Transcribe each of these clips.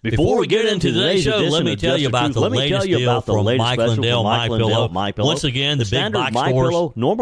Before we get into today's show, let me tell you about the latest deal from Mike Lindell, MyPillow. Once again, the big box stores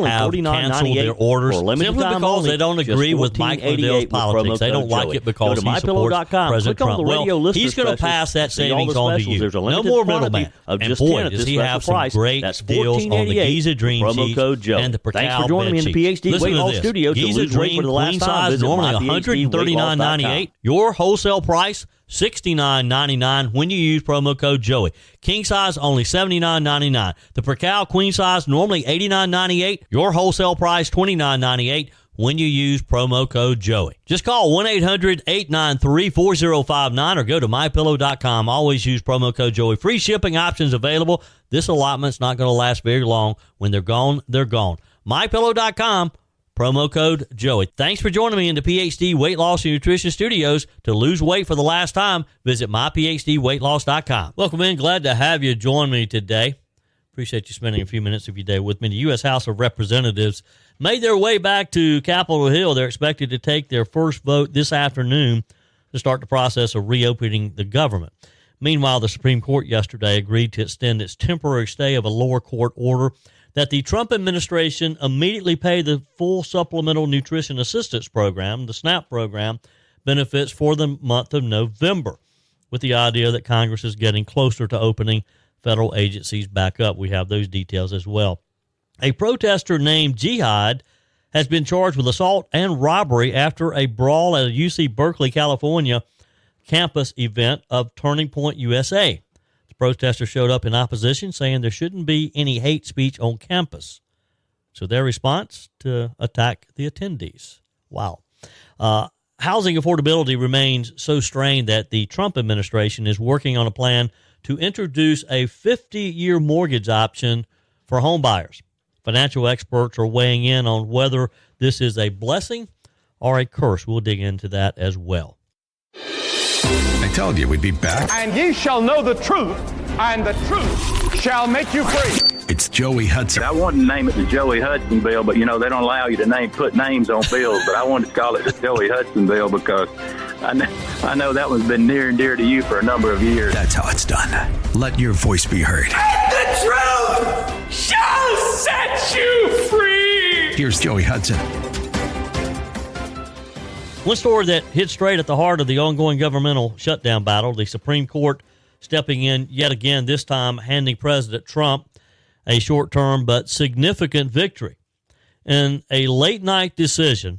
have canceled their orders simply because they don't agree with Mike Lindell's politics. They don't like it because he supports President Trump. Well, he's going to pass that savings on to you. No more middleman. And boy, does he have some great deals on the Giza Dream Sheets and the Percal Thanks for joining me in the PhD Weight Loss Studio. Giza Dream Queen Size, normally $139.98. Your wholesale price, $69.99 when you use promo code Joey. King size, only $79.99. The Percal Queen Size, normally $89.98. Your wholesale price, $29.98 when you use promo code Joey. Just call 1-800-893-4059 or go to MyPillow.com. Always use promo code Joey. Free shipping options available. This allotment's not going to last very long. When they're gone, they're gone. MyPillow.com. Promo code Joey. Thanks for joining me in the PhD Weight Loss and Nutrition Studios. To lose weight for the last time, visit myphdweightloss.com. Welcome in. Glad to have you join me today. Appreciate you spending a few minutes of your day with me. The U.S. House of Representatives made their way back to Capitol Hill. They're expected to take their first vote this afternoon to start the process of reopening the government. Meanwhile, the Supreme Court yesterday agreed to extend its temporary stay of a lower court order that the Trump administration immediately pay the full Supplemental Nutrition Assistance Program, the SNAP program, benefits for the month of November, with the idea that Congress is getting closer to opening federal agencies back up. We have those details as well. A protester named Jihad has been charged with assault and robbery after a brawl at a UC Berkeley, California campus event of Turning Point USA. Protesters showed up in opposition, saying there shouldn't be any hate speech on campus. So their response to attack the attendees. Wow. Housing affordability remains so strained that the Trump administration is working on a plan to introduce a 50-year mortgage option for home buyers. Financial experts are weighing in on whether this is a blessing or a curse. We'll dig into that as well. I told you we'd be back. And ye shall know the truth, and the truth shall make you free. It's Joey Hudson. I wanted to name it the Joey Hudson bill, but, they don't allow you to put names on bills. But I wanted to call it the Joey Hudson bill because I know that one's been near and dear to you for a number of years. That's how it's done. Let your voice be heard. And the truth shall set you free. Here's Joey Hudson. One story that hit straight at the heart of the ongoing governmental shutdown battle, the Supreme Court stepping in yet again, this time handing President Trump a short-term but significant victory. In a late-night decision,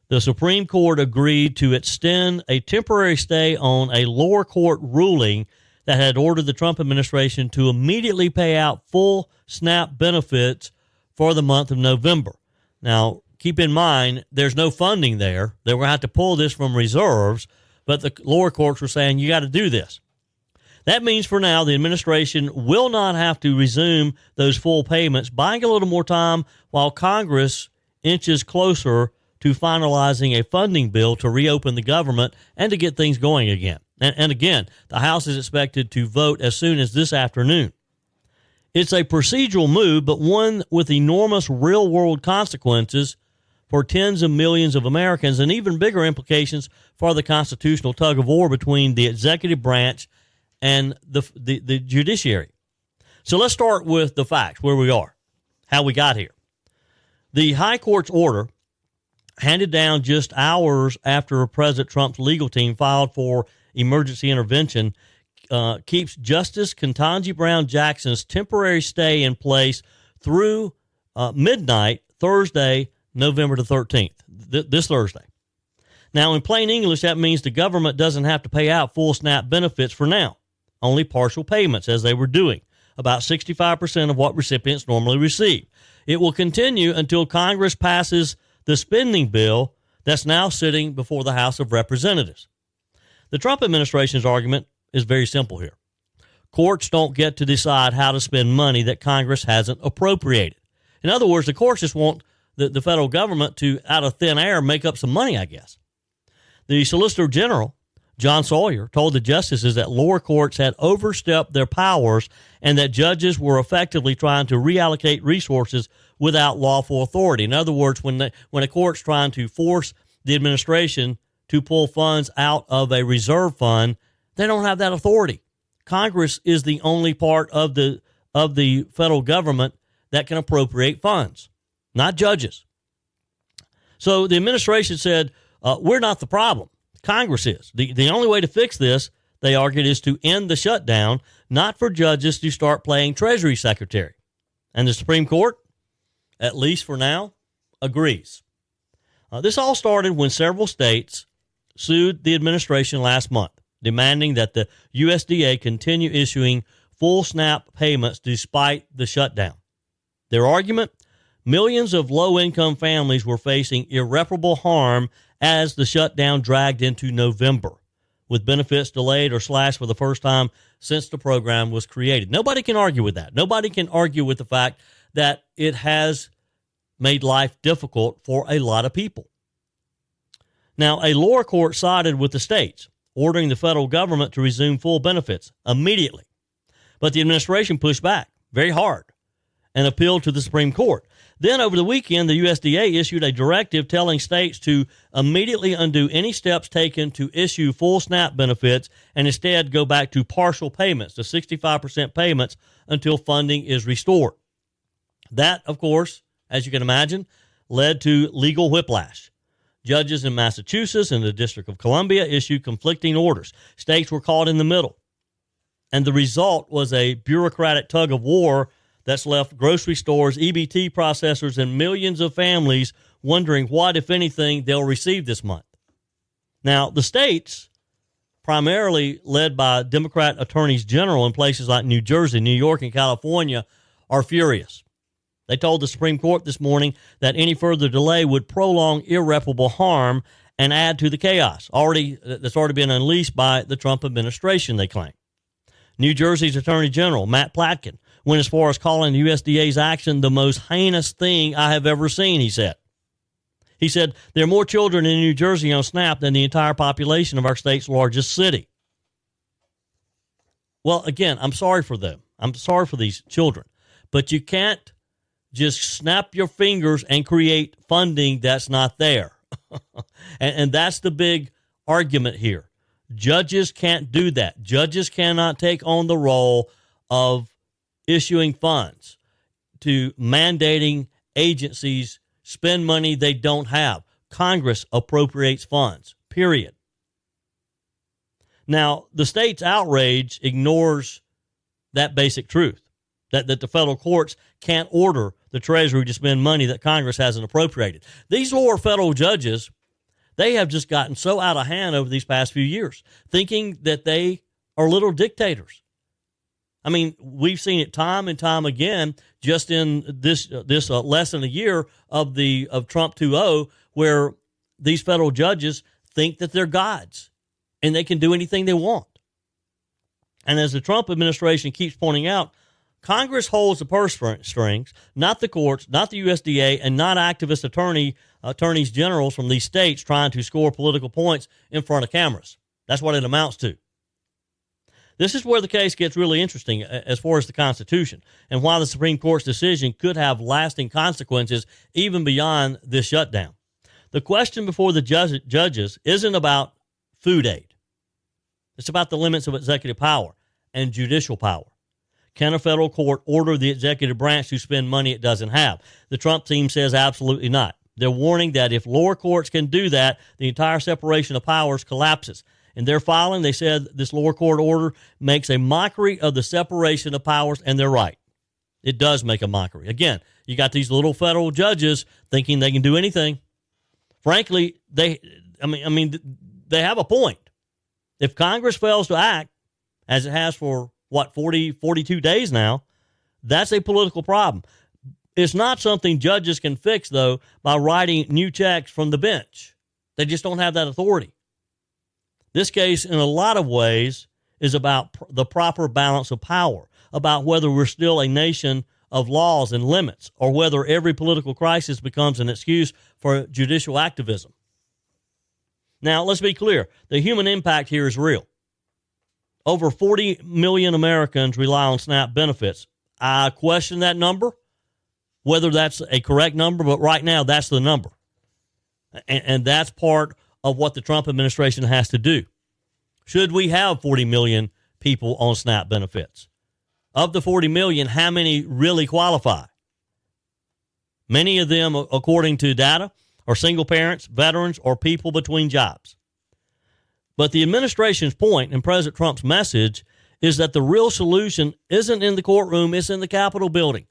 the Supreme Court agreed to extend a temporary stay on a lower court ruling that had ordered the Trump administration to immediately pay out full SNAP benefits for the month of November. Now, keep in mind, there's no funding there. They were going to have to pull this from reserves, but the lower courts were saying, you got to do this. That means for now, the administration will not have to resume those full payments, buying a little more time while Congress inches closer to finalizing a funding bill to reopen the government and to get things going again. And again, the House is expected to vote as soon as this afternoon. It's a procedural move, but one with enormous real-world consequences for tens of millions of Americans and even bigger implications for the constitutional tug-of-war between the executive branch and the judiciary. So let's start with the facts, where we are, how we got here. The High Court's order, handed down just hours after President Trump's legal team filed for emergency intervention, keeps Justice Ketanji Brown Jackson's temporary stay in place through midnight, Thursday, November the 13th, this Thursday. Now, in plain English, that means the government doesn't have to pay out full SNAP benefits for now, only partial payments as they were doing, about 65% of what recipients normally receive. It will continue until Congress passes the spending bill that's now sitting before the House of Representatives. The Trump administration's argument is very simple here. Courts don't get to decide how to spend money that Congress hasn't appropriated. In other words, the courts just want the federal government to, out of thin air, make up some money, I guess. The Solicitor General, John Sawyer, told the justices that lower courts had overstepped their powers and that judges were effectively trying to reallocate resources without lawful authority. In other words, when a court's trying to force the administration to pull funds out of a reserve fund, They don't have that authority. Congress is the only part of the federal government that can appropriate funds, not judges. So the administration said, we're not the problem. Congress is. The only way to fix this, they argued, is to end the shutdown, not for judges to start playing Treasury Secretary. And the Supreme Court, at least for now, agrees. This all started when several states sued the administration last month, demanding that the USDA continue issuing full SNAP payments despite the shutdown. Their argument? Millions of low-income families were facing irreparable harm as the shutdown dragged into November, with benefits delayed or slashed for the first time since the program was created. Nobody can argue with that. Nobody can argue with the fact that it has made life difficult for a lot of people. Now, a lower court sided with the states, ordering the federal government to resume full benefits immediately. But the administration pushed back very hard and appealed to the Supreme Court. Then over the weekend, the USDA issued a directive telling states to immediately undo any steps taken to issue full SNAP benefits and instead go back to partial payments, to 65% payments until funding is restored. That, of course, as you can imagine, led to legal whiplash. Judges in Massachusetts and the District of Columbia issued conflicting orders. States were caught in the middle. And the result was a bureaucratic tug of war that's left grocery stores, EBT processors, and millions of families wondering what, if anything, they'll receive this month. Now, the states, primarily led by Democrat attorneys general in places like New Jersey, New York, and California, are furious. They told the Supreme Court this morning that any further delay would prolong irreparable harm and add to the chaos that's already been unleashed by the Trump administration, they claim. New Jersey's Attorney General, Matt Platkin, went as far as calling the USDA's action the most heinous thing I have ever seen, he said. He said, there are more children in New Jersey on SNAP than the entire population of our state's largest city. Well, again, I'm sorry for them. I'm sorry for these children. But you can't just snap your fingers and create funding that's not there. and that's the big argument here. Judges can't do that. Judges cannot take on the role of issuing funds, to mandating agencies spend money they don't have. Congress appropriates funds, period. Now, the state's outrage ignores that basic truth, that the federal courts can't order the Treasury to spend money that Congress hasn't appropriated. These lower federal judges, they have just gotten so out of hand over these past few years, thinking that they are little dictators. I mean, we've seen it time and time again, just in this less than a year of Trump 2.0, where these federal judges think that they're gods and they can do anything they want. And as the Trump administration keeps pointing out, Congress holds the purse strings, not the courts, not the USDA, and not activist attorneys generals from these states trying to score political points in front of cameras. That's what it amounts to. This is where the case gets really interesting as far as the Constitution and why the Supreme Court's decision could have lasting consequences even beyond this shutdown. The question before the judges isn't about food aid. It's about the limits of executive power and judicial power. Can a federal court order the executive branch to spend money it doesn't have? The Trump team says absolutely not. They're warning that if lower courts can do that, the entire separation of powers collapses. In their filing, they said this lower court order makes a mockery of the separation of powers, and they're right. It does make a mockery. Again, you got these little federal judges thinking they can do anything. Frankly, they have a point. If Congress fails to act, as it has for, 42 days now, that's a political problem. It's not something judges can fix, though, by writing new checks from the bench. They just don't have that authority. This case, in a lot of ways, is about the proper balance of power, about whether we're still a nation of laws and limits, or whether every political crisis becomes an excuse for judicial activism. Now, let's be clear. The human impact here is real. Over 40 million Americans rely on SNAP benefits. I question that number, whether that's a correct number, but right now that's the number. And that's part of what the Trump administration has to do. Should we have 40 million people on SNAP benefits? Of the 40 million, how many really qualify? Many of them, according to data, are single parents, veterans, or people between jobs. But the administration's point and President Trump's message is that the real solution isn't in the courtroom, it's in the Capitol building.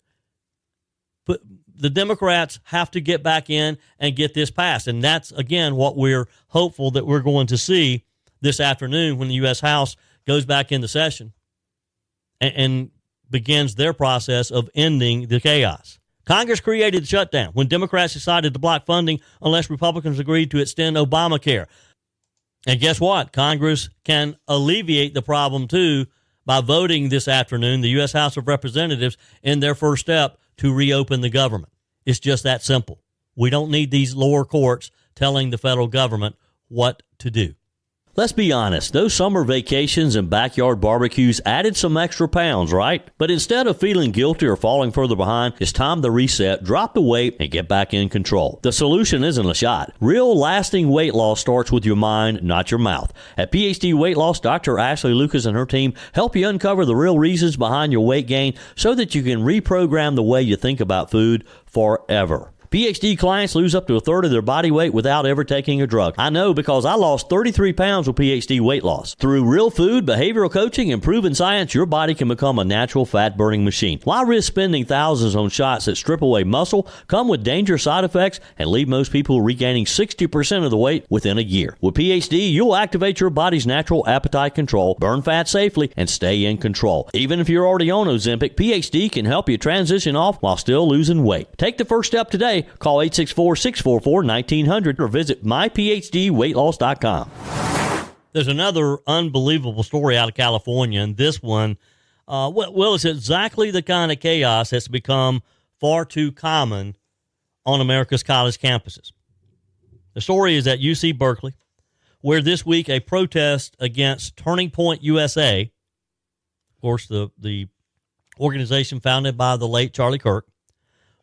But the Democrats have to get back in and get this passed. And that's, again, what we're hopeful that we're going to see this afternoon when the U.S. House goes back into session and begins their process of ending the chaos. Congress created the shutdown when Democrats decided to block funding unless Republicans agreed to extend Obamacare. And guess what? Congress can alleviate the problem, too, by voting this afternoon, the U.S. House of Representatives, in their first step to reopen the government. It's just that simple. We don't need these lower courts telling the federal government what to do. Let's be honest, those summer vacations and backyard barbecues added some extra pounds, right? But instead of feeling guilty or falling further behind, it's time to reset, drop the weight, and get back in control. The solution isn't a shot. Real lasting weight loss starts with your mind, not your mouth. At PhD Weight Loss, Dr. Ashley Lucas and her team help you uncover the real reasons behind your weight gain so that you can reprogram the way you think about food forever. PhD clients lose up to a third of their body weight without ever taking a drug. I know because I lost 33 pounds with PhD Weight Loss. Through real food, behavioral coaching, and proven science, your body can become a natural fat-burning machine. Why risk spending thousands on shots that strip away muscle, come with dangerous side effects, and leave most people regaining 60% of the weight within a year? With PhD, you'll activate your body's natural appetite control, burn fat safely, and stay in control. Even if you're already on Ozempic, PhD can help you transition off while still losing weight. Take the first step today. Call 864-644-1900 or visit myphdweightloss.com. There's another unbelievable story out of California, and this one, it's exactly the kind of chaos that's become far too common on America's college campuses. The story is at UC Berkeley, where this week a protest against Turning Point USA, of course, the organization founded by the late Charlie Kirk,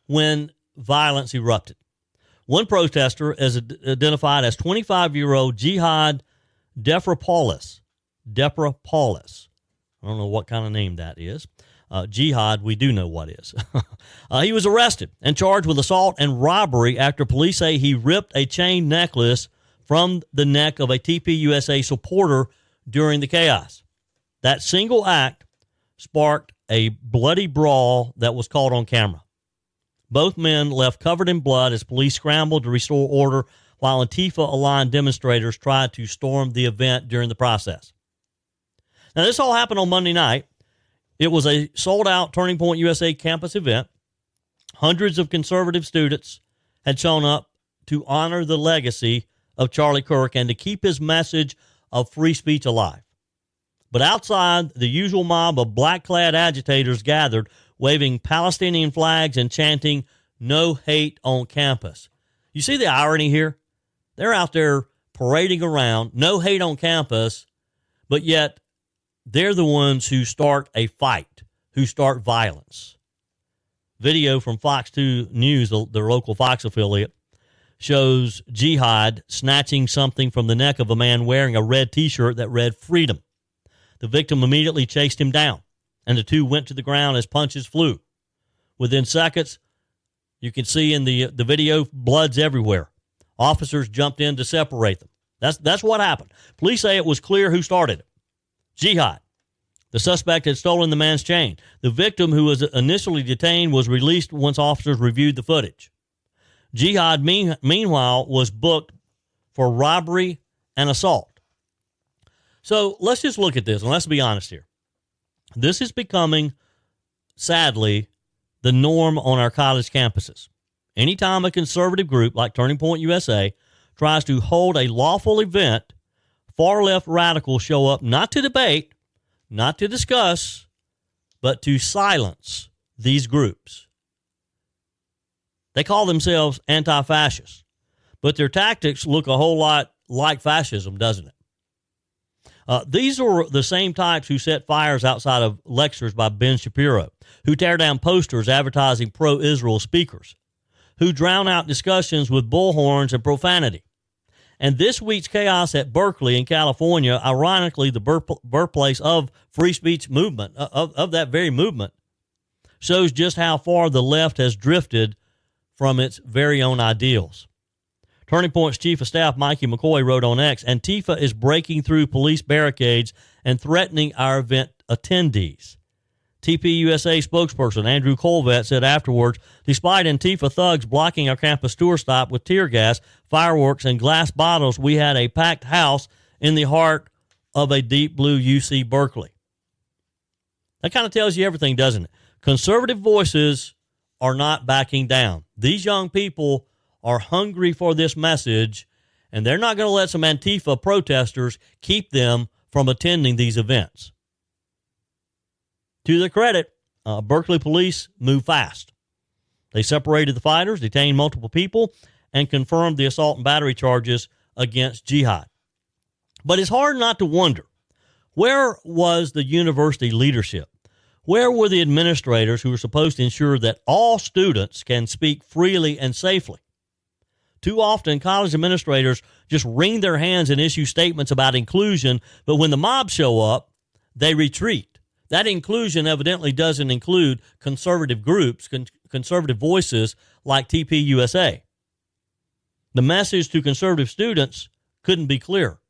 when violence erupted. One protester is identified as 25-year-old Jihad Defrapoulis. I don't know what kind of name that is. Jihad, we do know what is. He was arrested and charged with assault and robbery after police say he ripped a chain necklace from the neck of a TPUSA supporter during the chaos. That single act sparked a bloody brawl that was caught on camera. Both men left covered in blood as police scrambled to restore order while Antifa-aligned demonstrators tried to storm the event during the process. Now, this all happened on Monday night. It was a sold-out Turning Point USA campus event. Hundreds of conservative students had shown up to honor the legacy of Charlie Kirk and to keep his message of free speech alive. But outside, the usual mob of black-clad agitators gathered, waving Palestinian flags and chanting, "No hate on campus." You see the irony here? They're out there parading around, no hate on campus, but yet they're the ones who start a fight, who start violence. Video from Fox 2 News, their local Fox affiliate, shows Jihad snatching something from the neck of a man wearing a red T-shirt that read "Freedom." The victim immediately chased him down, and the two went to the ground as punches flew. Within seconds, you can see in the video, blood's everywhere. Officers jumped in to separate them. That's what happened. Police say it was clear who started it. Jihad. The suspect had stolen the man's chain. The victim, who was initially detained, was released once officers reviewed the footage. Jihad, meanwhile, was booked for robbery and assault. So let's just look at this, and let's be honest here. This is becoming, sadly, the norm on our college campuses. Anytime a conservative group like Turning Point USA tries to hold a lawful event, far-left radicals show up not to debate, not to discuss, but to silence these groups. They call themselves anti-fascists, but their tactics look a whole lot like fascism, doesn't it? These are the same types who set fires outside of lectures by Ben Shapiro, who tear down posters advertising pro-Israel speakers, who drown out discussions with bullhorns and profanity. And this week's chaos at Berkeley in California, ironically the birthplace of free speech movement, of that very movement, shows just how far the left has drifted from its very own ideals. Turning Point's Chief of Staff Mikey McCoy wrote on X, Antifa is breaking through police barricades and threatening our event attendees. TPUSA spokesperson Andrew Colvett said afterwards, despite Antifa thugs blocking our campus tour stop with tear gas, fireworks, and glass bottles, we had a packed house in the heart of a deep blue UC Berkeley. That kind of tells you everything, doesn't it? Conservative voices are not backing down. These young people are hungry for this message, and they're not going to let some Antifa protesters keep them from attending these events. To their credit, Berkeley police moved fast. They separated the fighters, detained multiple people, and confirmed the assault and battery charges against Jihad. But it's hard not to wonder, where was the university leadership? Where were the administrators who were supposed to ensure that all students can speak freely and safely? Too often, college administrators just wring their hands and issue statements about inclusion, but when the mobs show up, they retreat. That inclusion evidently doesn't include conservative groups, conservative voices like TPUSA. The message to conservative students couldn't be clearer.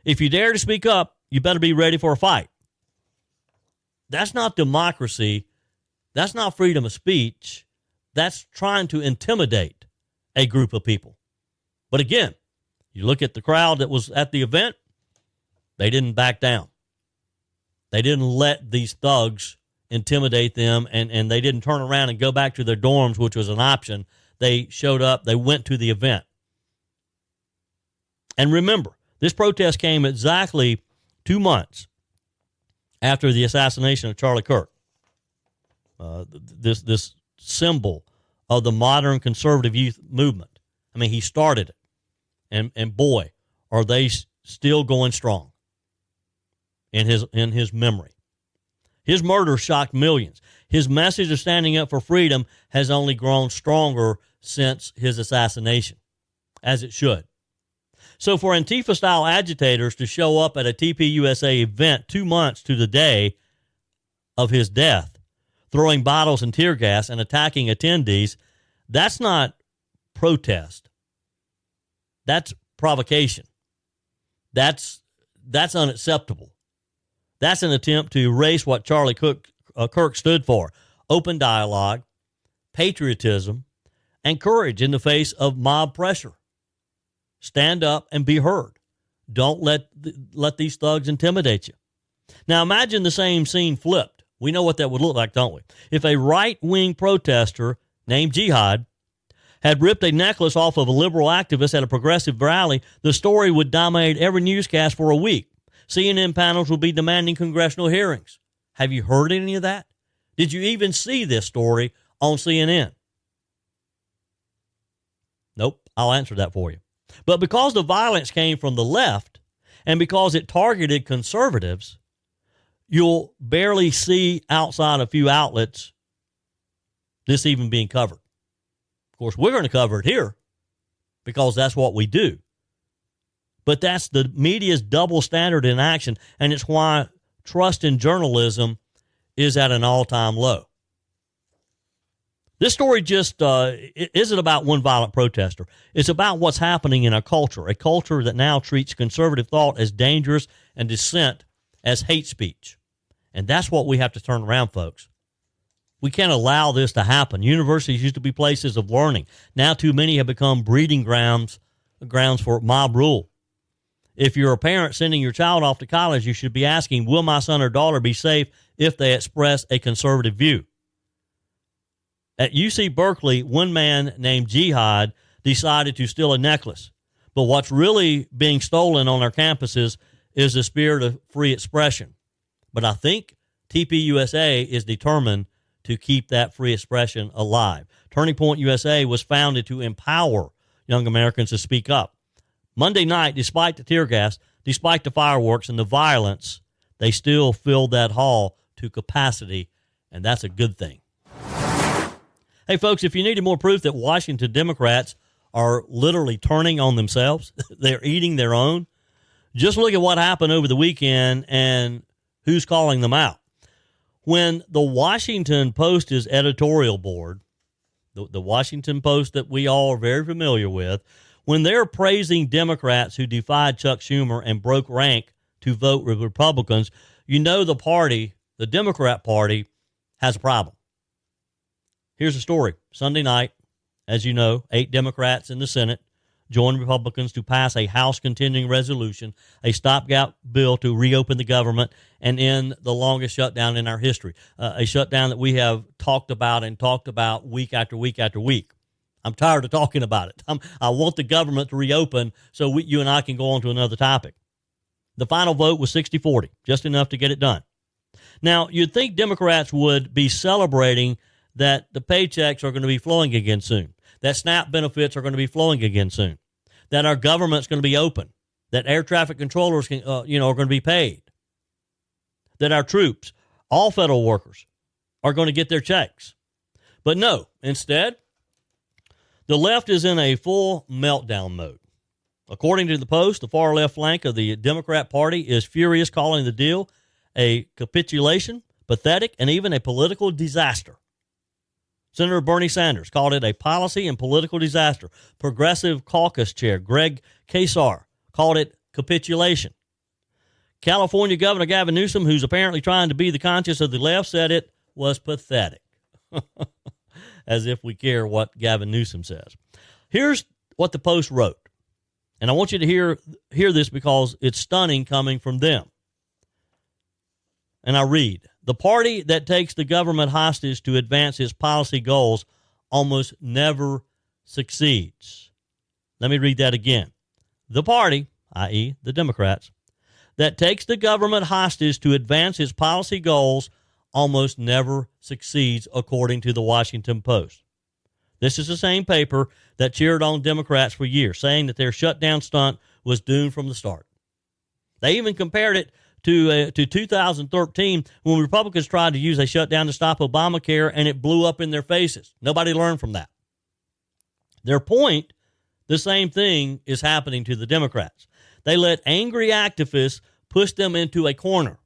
If you dare to speak up, you better be ready for a fight. That's not democracy. That's not freedom of speech. That's trying to intimidate a group of people. But again, you look at the crowd that was at the event, they didn't back down. They didn't let these thugs intimidate them, and they didn't turn around and go back to their dorms, which was an option. They showed up. They went to the event. And remember, this protest came exactly 2 months after the assassination of Charlie Kirk. This symbol of the modern conservative youth movement. I mean, he started it. And boy, are they still going strong in his memory. His murder shocked millions. His message of standing up for freedom has only grown stronger since his assassination, as it should. So for Antifa-style agitators to show up at a TPUSA event 2 months to the day of his death, throwing bottles and tear gas and attacking attendees, that's not protest. That's provocation. That's unacceptable. That's an attempt to erase what Charlie Kirk stood for: open dialogue, patriotism, and courage in the face of mob pressure. Stand up and be heard. Don't let these thugs intimidate you. Now imagine the same scene flipped. We know what that would look like, don't we? If a right-wing protester named Jihad had ripped a necklace off of a liberal activist at a progressive rally, the story would dominate every newscast for a week. CNN panels will be demanding congressional hearings. Have you heard any of that? Did you even see this story on CNN? Nope, I'll answer that for you. But because the violence came from the left and because it targeted conservatives, you'll barely see outside a few outlets this even being covered. Of course, we're going to cover it here because that's what we do. But that's the media's double standard in action, and it's why trust in journalism is at an all-time low. This story just isn't about one violent protester. It's about what's happening in a culture that now treats conservative thought as dangerous and dissent as hate speech. And that's what we have to turn around, folks. We can't allow this to happen. Universities used to be places of learning. Now too many have become breeding grounds for mob rule. If you're a parent sending your child off to college, you should be asking, will my son or daughter be safe if they express a conservative view? At UC Berkeley, one man named Jihad decided to steal a necklace. But what's really being stolen on our campuses is the spirit of free expression. But I think TPUSA is determined to keep that free expression alive. Turning Point USA was founded to empower young Americans to speak up. Monday night, despite the tear gas, despite the fireworks and the violence, they still filled that hall to capacity, and that's a good thing. Hey, folks, if you needed more proof that Washington Democrats are literally turning on themselves. They're eating their own. Just look at what happened over the weekend and who's calling them out. When the Washington Post's editorial board, the Washington Post that we all are very familiar with, when they're praising Democrats who defied Chuck Schumer and broke rank to vote with Republicans, you know the party, the Democrat Party, has a problem. Here's the story. Sunday night, as you know, 8 Democrats in the Senate joined Republicans to pass a House continuing resolution, a stopgap bill to reopen the government and end the longest shutdown in our history, a shutdown that we have talked about week after week after week. I'm tired of talking about it. I want the government to reopen so you and I can go on to another topic. The final vote was 60-40, just enough to get it done. Now, you'd think Democrats would be celebrating that the paychecks are going to be flowing again soon, that SNAP benefits are going to be flowing again soon, that our government's going to be open, that air traffic controllers are going to be paid, that our troops, all federal workers, are going to get their checks. But no, instead, the left is in a full meltdown mode. According to the Post, the far left flank of the Democrat Party is furious, calling the deal a capitulation, pathetic, and even a political disaster. Senator Bernie Sanders called it a policy and political disaster. Progressive Caucus Chair Greg Kasar called it capitulation. California Governor Gavin Newsom, who's apparently trying to be the conscience of the left, said it was pathetic. As if we care what Gavin Newsom says. Here's what the Post wrote. And I want you to hear this because it's stunning coming from them. And I read, the party that takes the government hostage to advance its policy goals almost never succeeds. Let me read that again. The party, i.e. the Democrats, that takes the government hostage to advance its policy goals almost never succeeds, according to the Washington Post. This is the same paper that cheered on Democrats for years, saying that their shutdown stunt was doomed from the start. They even compared it to 2013 when Republicans tried to use a shutdown to stop Obamacare, and it blew up in their faces. Nobody learned from that. Their point, the same thing is happening to the Democrats. They let angry activists push them into a corner,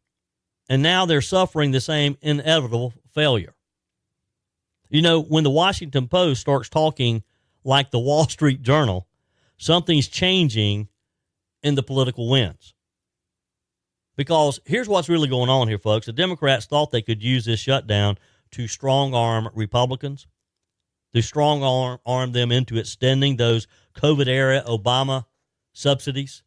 and now they're suffering the same inevitable failure. You know, when the Washington Post starts talking like the Wall Street Journal, something's changing in the political winds. Because here's what's really going on here, folks. The Democrats thought they could use this shutdown to strong-arm Republicans, to strong-arm them into extending those COVID-era Obama subsidies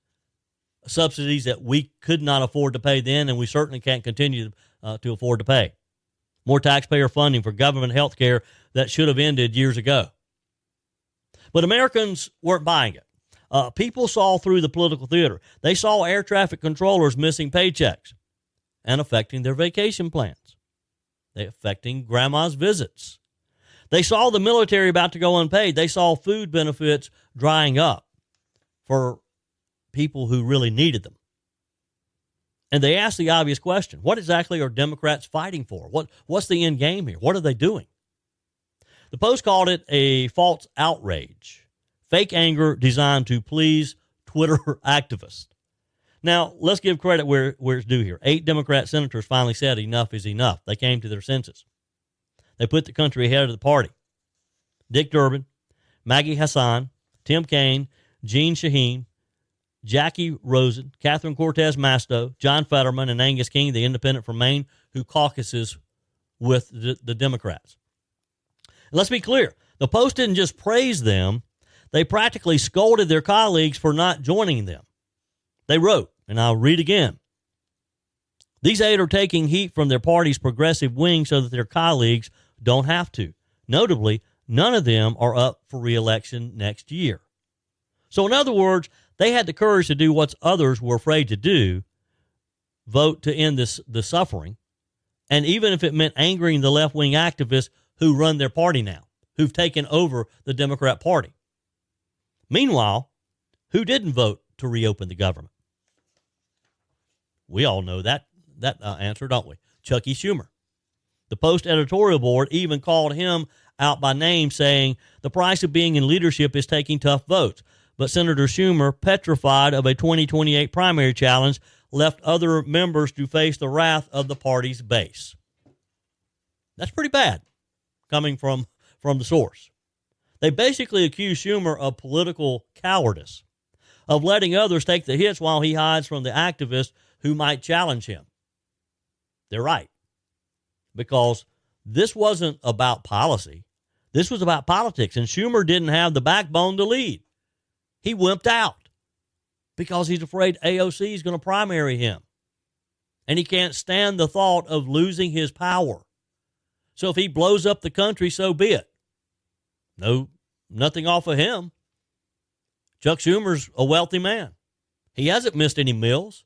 that we could not afford to pay then, and we certainly can't continue to afford to pay. More taxpayer funding for government health care that should have ended years ago. But Americans weren't buying it. People saw through the political theater. They saw air traffic controllers missing paychecks and affecting their vacation plans. They affecting grandma's visits. They saw the military about to go unpaid. They saw food benefits drying up for people who really needed them. And they asked the obvious question, what exactly are Democrats fighting for? What's the end game here? What are they doing? The Post called it a false outrage. Fake anger designed to please Twitter activists. Now, let's give credit where it's due here. 8 Democrat senators finally said enough is enough. They came to their senses. They put the country ahead of the party. Dick Durbin, Maggie Hassan, Tim Kaine, Jeanne Shaheen, Jackie Rosen, Catherine Cortez Masto, John Fetterman, and Angus King, the independent from Maine, who caucuses with the Democrats. And let's be clear. The Post didn't just praise them. They practically scolded their colleagues for not joining them. They wrote, and I'll read again, these 8 are taking heat from their party's progressive wing so that their colleagues don't have to. Notably, none of them are up for re-election next year. So in other words, they had the courage to do what others were afraid to do, vote to end the suffering, and even if it meant angering the left-wing activists who run their party now, who've taken over the Democrat Party. Meanwhile, who didn't vote to reopen the government? We all know that answer, don't we? Chuck Schumer. The Post editorial board even called him out by name, saying the price of being in leadership is taking tough votes. But Senator Schumer, petrified of a 2028 primary challenge, left other members to face the wrath of the party's base. That's pretty bad, coming from the source. They basically accuse Schumer of political cowardice, of letting others take the hits while he hides from the activists who might challenge him. They're right, because this wasn't about policy. This was about politics, and Schumer didn't have the backbone to lead. He wimped out because he's afraid AOC is going to primary him, and he can't stand the thought of losing his power. So if he blows up the country, so be it. No, nothing off of him. Chuck Schumer's a wealthy man. He hasn't missed any meals.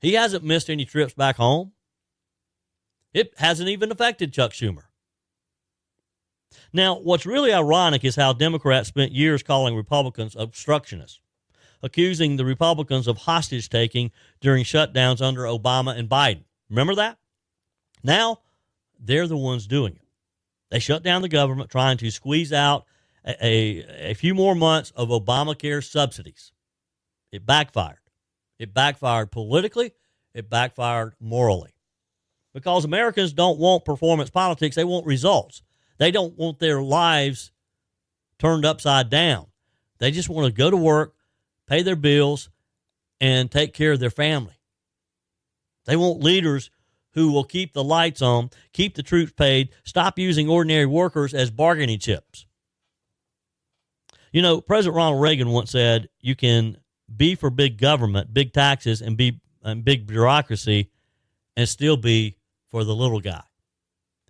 He hasn't missed any trips back home. It hasn't even affected Chuck Schumer. Now, what's really ironic is how Democrats spent years calling Republicans obstructionists, accusing the Republicans of hostage-taking during shutdowns under Obama and Biden. Remember that? Now, they're the ones doing it. They shut down the government, trying to squeeze out a few more months of Obamacare subsidies. It backfired. It backfired politically. It backfired morally. Because Americans don't want performance politics. They want results. They don't want their lives turned upside down. They just want to go to work, pay their bills, and take care of their family. They want leaders who will keep the lights on, keep the troops paid, stop using ordinary workers as bargaining chips. You know, President Ronald Reagan once said, you can be for big government, big taxes, and big bureaucracy, and still be for the little guy.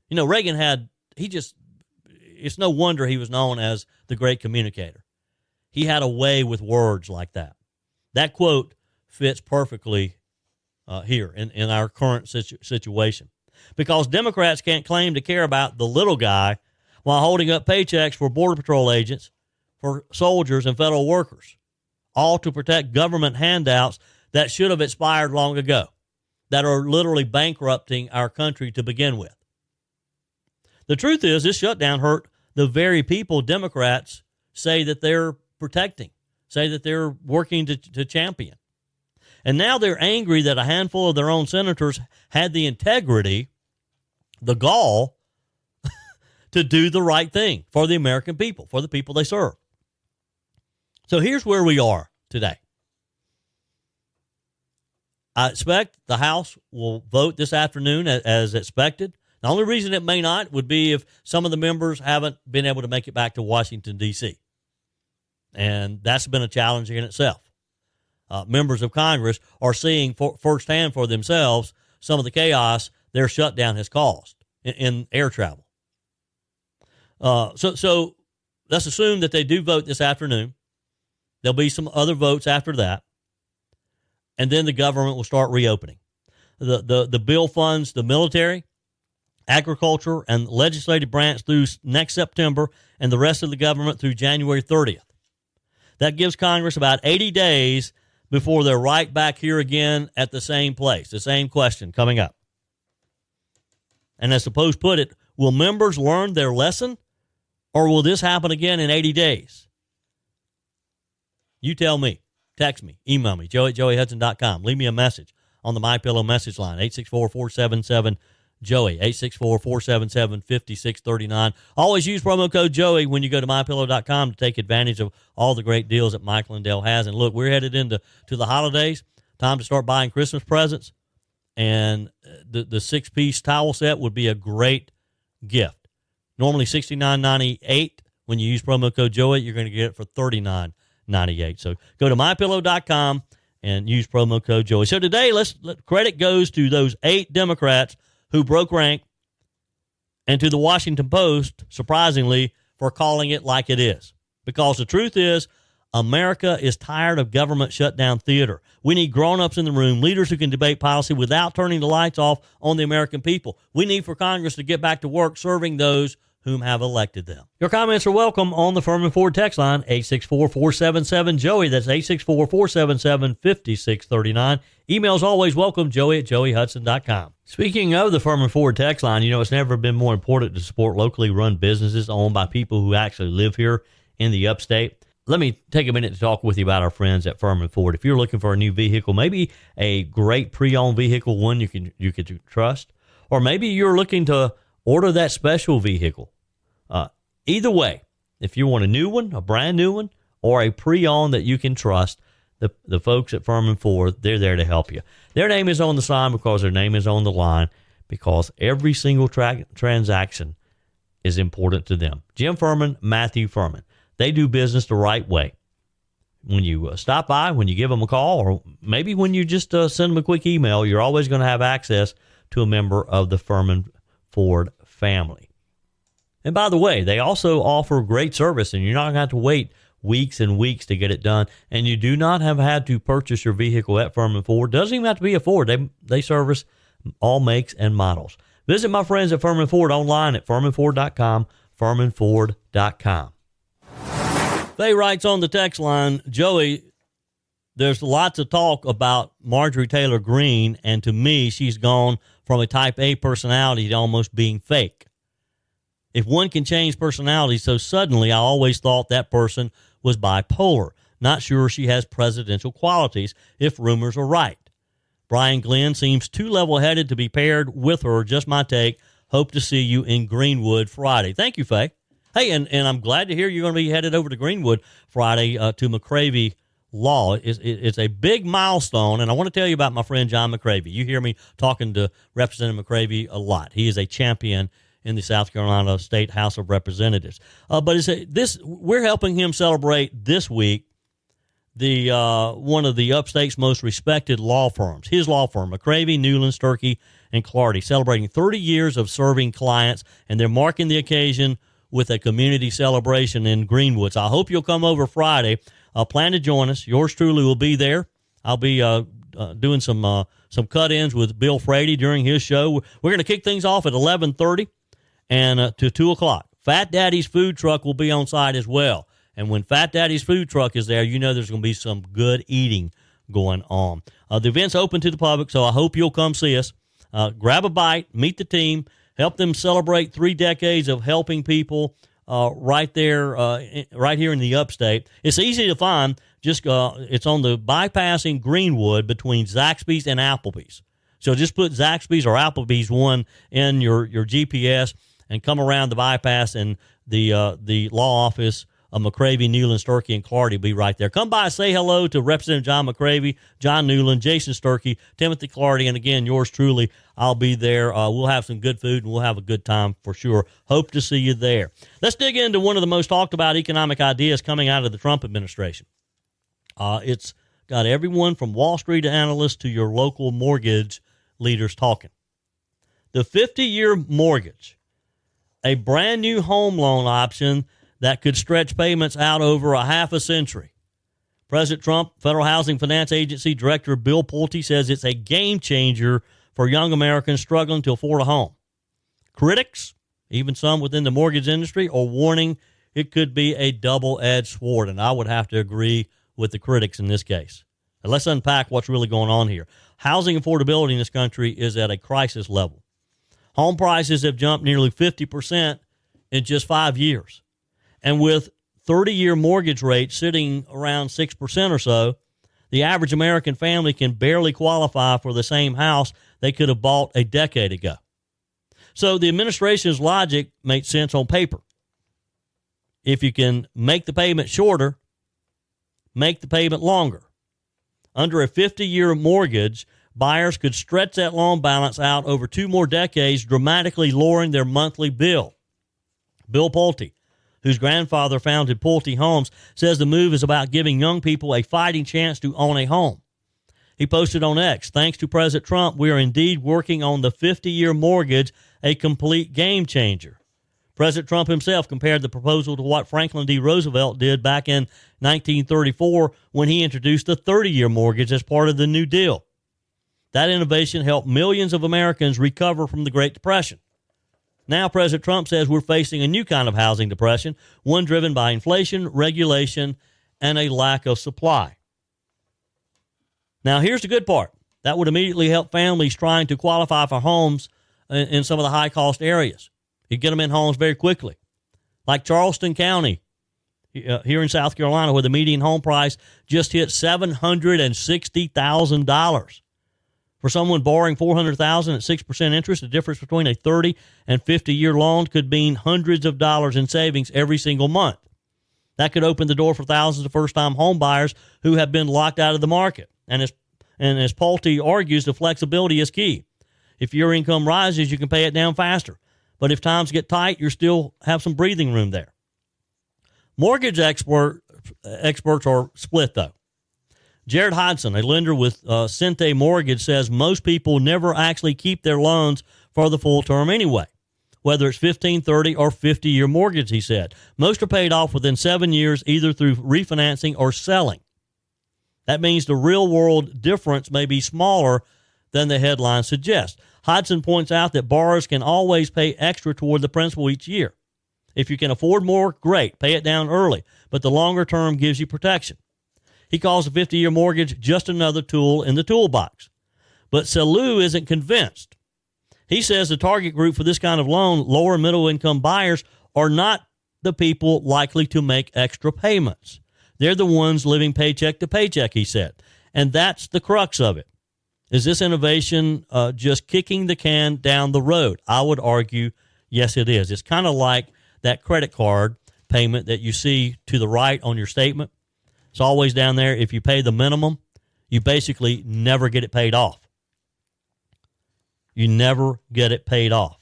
You know, Reagan it's no wonder he was known as the great communicator. He had a way with words like that. That quote fits perfectly here in our current situation. Because Democrats can't claim to care about the little guy while holding up paychecks for Border Patrol agents, for soldiers and federal workers, all to protect government handouts that should have expired long ago, that are literally bankrupting our country to begin with. The truth is, this shutdown hurt the very people Democrats say that they're protecting, say that they're working to champion. And now they're angry that a handful of their own senators had the integrity, the gall, to do the right thing for the American people, for the people they serve. So here's where we are today. I expect the House will vote this afternoon as expected. The only reason it may not would be if some of the members haven't been able to make it back to Washington, D.C. And that's been a challenge in itself. Members of Congress are seeing firsthand for themselves some of the chaos their shutdown has caused in air travel. So let's assume that they do vote this afternoon. There'll be some other votes after that. And then the government will start reopening. The bill funds the military, agriculture, and legislative branch through next September, and the rest of the government through January 30th. That gives Congress about 80 days before they're right back here again at the same place, the same question coming up. And as the Post put it, will members learn their lesson, or will this happen again in 80 days? You tell me. Text me. Email me, joe@joeyhudson.com. Leave me a message on the MyPillow message line, 864-477-JOEY, 864-477-5639. Always use promo code Joey when you go to MyPillow.com to take advantage of all the great deals that Mike Lindell has. And look, we're headed into the holidays. Time to start buying Christmas presents. And the 6-piece towel set would be a great gift. Normally $69.98. When you use promo code Joey, you're going to get it for $39.98. So go to MyPillow.com and use promo code Joey. So today, credit goes to those 8 Democrats who broke rank, and to the Washington Post, surprisingly, for calling it like it is. Because the truth is, America is tired of government shutdown theater. We need grown-ups in the room, leaders who can debate policy without turning the lights off on the American people. We need for Congress to get back to work serving those whom have elected them. Your comments are welcome on the Furman Ford text line, 864-477-JOEY. That's 864-477-5639. Emails always welcome, joey@joeyhudson.com. Speaking of the Furman Ford text line, it's never been more important to support locally run businesses owned by people who actually live here in the upstate. Let me take a minute to talk with you about our friends at Furman Ford. If you're looking for a new vehicle, maybe a great pre-owned vehicle, one you can trust, or maybe you're looking to order that special vehicle. Either way, if you want a new one, a brand new one, or a pre-owned that you can trust, the folks at Furman Ford, they're there to help you. Their name is on the sign because their name is on the line, because every single transaction is important to them. Jim Furman, Matthew Furman. They do business the right way. When you stop by, when you give them a call, or maybe when you just send them a quick email, you're always going to have access to a member of the Furman Ford family. And by the way, they also offer great service, and you're not going to have to wait weeks and weeks to get it done. And you do not have had to purchase your vehicle at Furman Ford. Doesn't even have to be a Ford. They service all makes and models. Visit my friends at Furman Ford online at furmanford.com, furmanford.com. Faye writes on the text line, Joey, there's lots of talk about Marjorie Taylor Greene, and to me, she's gone from a type A personality to almost being fake. If one can change personality so suddenly, I always thought that person was bipolar. Not sure she has presidential qualities, if rumors are right. Brian Glenn seems too level-headed to be paired with her. Just my take. Hope to see you in Greenwood Friday. Thank you, Faye. Hey, and I'm glad to hear you're going to be headed over to Greenwood Friday to McCravey Law. It's a big milestone, and I want to tell you about my friend John McCravey. You hear me talking to Representative McCravey a lot. He is a champion in the South Carolina State House of Representatives. But we're helping him celebrate this week the one of the upstate's most respected law firms, his law firm, McCravey, Newland, Sturkey, and Clardy, celebrating 30 years of serving clients, and they're marking the occasion with a community celebration in Greenwood. So I hope you'll come over Friday. Plan to join us. Yours truly will be there. I'll be doing some cut-ins with Bill Frady during his show. We're going to kick things off at 11:30 and to 2 o'clock. Fat Daddy's food truck will be on site as well. And when Fat Daddy's food truck is there, there's going to be some good eating going on. The event's open to the public, so I hope you'll come see us. Grab a bite, meet the team, help them celebrate 3 decades of helping people right here in the upstate. It's easy to find. It's on the bypassing Greenwood between Zaxby's and Applebee's. So just put Zaxby's or Applebee's one in your GPS and come around the bypass, and the law office of McCravey, Newland, Sturkey, and Clardy will be right there. Come by, say hello to Representative John McCravey, John Newland, Jason Sturkey, Timothy Clardy, and again, yours truly. I'll be there. We'll have some good food, and we'll have a good time for sure. Hope to see you there. Let's dig into one of the most talked about economic ideas coming out of the Trump administration. It's got everyone from Wall Street analysts to your local mortgage leaders talking. The 50-year mortgage, a brand new home loan option that could stretch payments out over a half a century. President Trump, Federal Housing Finance Agency Director Bill Pulte says it's a game changer for young Americans struggling to afford a home. Critics, even some within the mortgage industry, are warning it could be a double-edged sword, and I would have to agree with the critics in this case. Now, let's unpack what's really going on here. Housing affordability in this country is at a crisis level. Home prices have jumped nearly 50% in just 5 years. And with 30-year mortgage rates sitting around 6% or so, the average American family can barely qualify for the same house they could have bought a decade ago. So the administration's logic makes sense on paper. If you can make the payment shorter, make the payment longer. Under a 50-year mortgage, buyers could stretch that loan balance out over 2 more decades, dramatically lowering their monthly bill. Bill Pulte, whose grandfather founded Pulte Homes, says the move is about giving young people a fighting chance to own a home. He posted on X, thanks to President Trump, we are indeed working on the 50-year mortgage, a complete game changer. President Trump himself compared the proposal to what Franklin D. Roosevelt did back in 1934 when he introduced the 30-year mortgage as part of the New Deal. That innovation helped millions of Americans recover from the Great Depression. Now President Trump says we're facing a new kind of housing depression, one driven by inflation, regulation, and a lack of supply. Now, here's the good part. That would immediately help families trying to qualify for homes in some of the high-cost areas. You'd get them in homes very quickly. Like Charleston County here in South Carolina, where the median home price just hit $760,000. For someone borrowing $400,000 at 6% interest, the difference between a 30 and 50-year loan could mean hundreds of dollars in savings every single month. That could open the door for thousands of first-time home buyers who have been locked out of the market. And as Pulte argues, the flexibility is key. If your income rises, you can pay it down faster. But if times get tight, you still have some breathing room there. Mortgage experts are split, though. Jared Hudson, a lender with Cente Mortgage, says most people never actually keep their loans for the full term anyway, whether it's 15, 30, or 50-year mortgage, he said. Most are paid off within 7 years, either through refinancing or selling. That means the real-world difference may be smaller than the headline suggests. Hudson points out that borrowers can always pay extra toward the principal each year. If you can afford more, great, pay it down early, but the longer term gives you protection. He calls a 50-year mortgage just another tool in the toolbox. But Salou isn't convinced. He says the target group for this kind of loan, lower and middle-income buyers, are not the people likely to make extra payments. They're the ones living paycheck to paycheck, he said. And that's the crux of it. Is this innovation just kicking the can down the road? I would argue, yes, it is. It's kind of like that credit card payment that you see to the right on your statement. It's always down there. If you pay the minimum, you basically never get it paid off. You never get it paid off.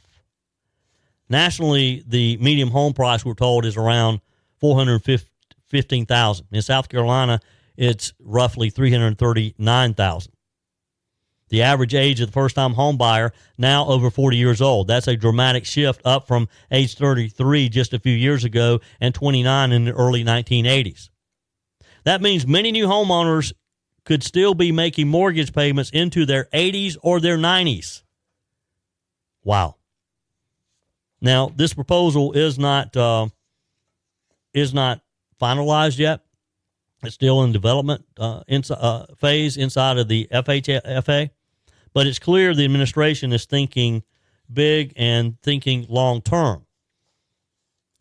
Nationally, the median home price, we're told, is around $415,000. In South Carolina, it's roughly $339,000. The average age of the first-time home buyer now over 40 years old. That's a dramatic shift up from age 33 just a few years ago and 29 in the early 1980s. That means many new homeowners could still be making mortgage payments into their 80s or their 90s. Wow. Now, this proposal is not finalized yet. It's still in development phase inside of the FHFA. But it's clear the administration is thinking big and thinking long term.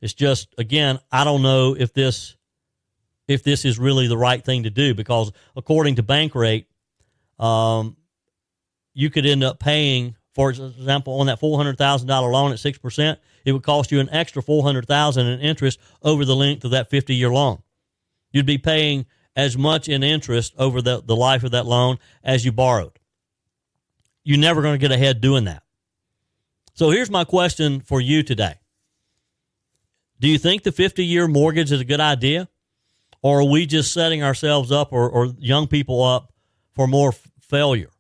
It's just, again, I don't know if this is really the right thing to do, because according to Bankrate, you could end up paying, for example, on that $400,000 loan at 6%, it would cost you an extra $400,000 in interest over the length of that 50-year loan. You'd be paying as much in interest over the life of that loan as you borrowed. You're never going to get ahead doing that. So here's my question for you today. Do you think the 50-year mortgage is a good idea? Or are we just setting ourselves up or young people up for more failure?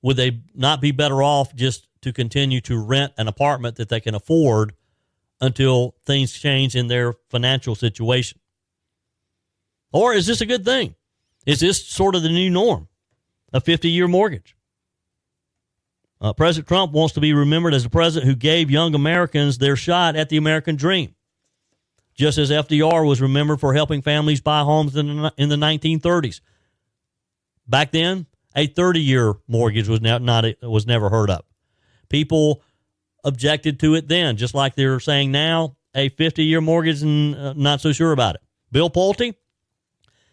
Would they not be better off just to continue to rent an apartment that they can afford until things change in their financial situation? Or is this a good thing? Is this sort of the new norm, a 50-year mortgage? President Trump wants to be remembered as the president who gave young Americans their shot at the American dream, just as FDR was remembered for helping families buy homes in the 1930s. Back then, a 30-year mortgage was never heard of. People objected to it then, just like they're saying now, a 50-year mortgage, and not so sure about it. Bill Pulte,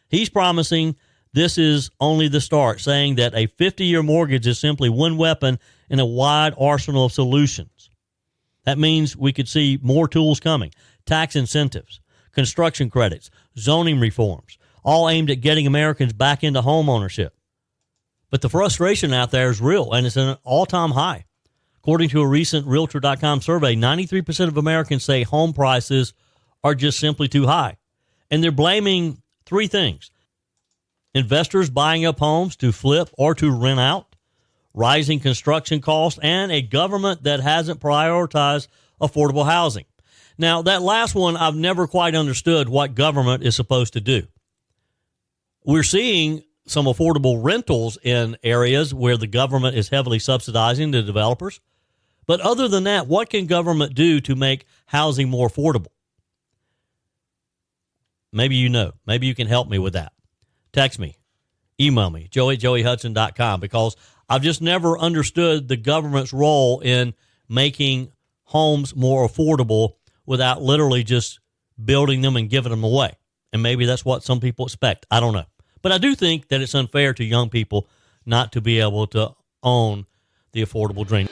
he's promising this is only the start, saying that a 50-year mortgage is simply one weapon in a wide arsenal of solutions. That means we could see more tools coming: tax incentives, construction credits, zoning reforms, all aimed at getting Americans back into home ownership. But the frustration out there is real, and it's an all-time high. According to a recent Realtor.com survey, 93% of Americans say home prices are just simply too high. And they're blaming three things: investors buying up homes to flip or to rent out, rising construction costs, and a government that hasn't prioritized affordable housing. Now, that last one, I've never quite understood what government is supposed to do. We're seeing some affordable rentals in areas where the government is heavily subsidizing the developers, But other than that, what can government do to make housing more affordable? Maybe you know. Maybe you can help me with that. Text me. Email me, joey@joeyhudson.com, because I've just never understood the government's role in making homes more affordable without literally just building them and giving them away. And maybe that's what some people expect. I don't know. But I do think that it's unfair to young people not to be able to own the affordable dream.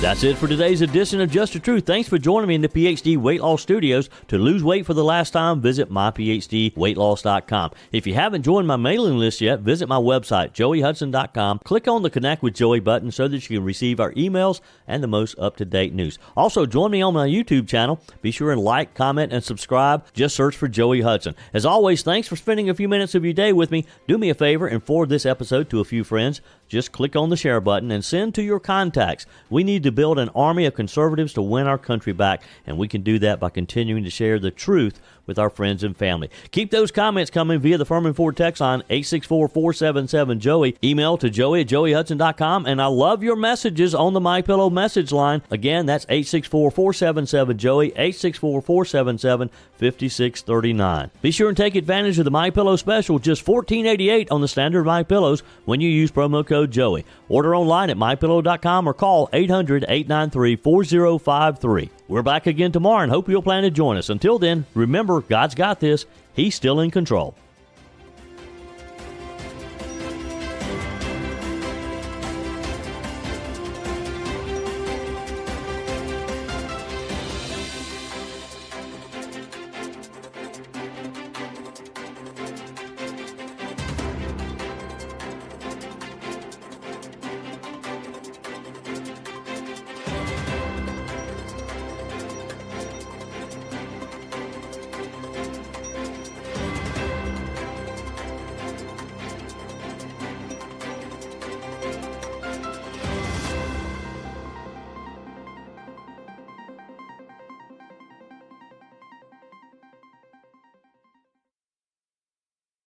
That's it for today's edition of Just the Truth. Thanks for joining me in the PhD Weight Loss Studios. To lose weight for the last time, visit myphdweightloss.com. If you haven't joined my mailing list yet, visit my website, joeyhudson.com. Click on the Connect with Joey button so that you can receive our emails and the most up-to-date news. Also, join me on my YouTube channel. Be sure and like, comment, and subscribe. Just search for Joey Hudson. As always, thanks for spending a few minutes of your day with me. Do me a favor and forward this episode to a few friends. Just click on the share button and send to your contacts. We need to build an army of conservatives to win our country back, and we can do that by continuing to share the truth with our friends and family. Keep those comments coming via the Furman Ford text line, 864-477-JOEY. Email to joey@joeyhudson.com, and I love your messages on the MyPillow message line. Again, that's 864-477-JOEY, 864-477-5639. Be sure and take advantage of the MyPillow special, just $14.88 on the standard MyPillows when you use promo code Joey. Order online at mypillow.com or call 800-893-4053. We're back again tomorrow and hope you'll plan to join us. Until then, remember, God's got this. He's still in control.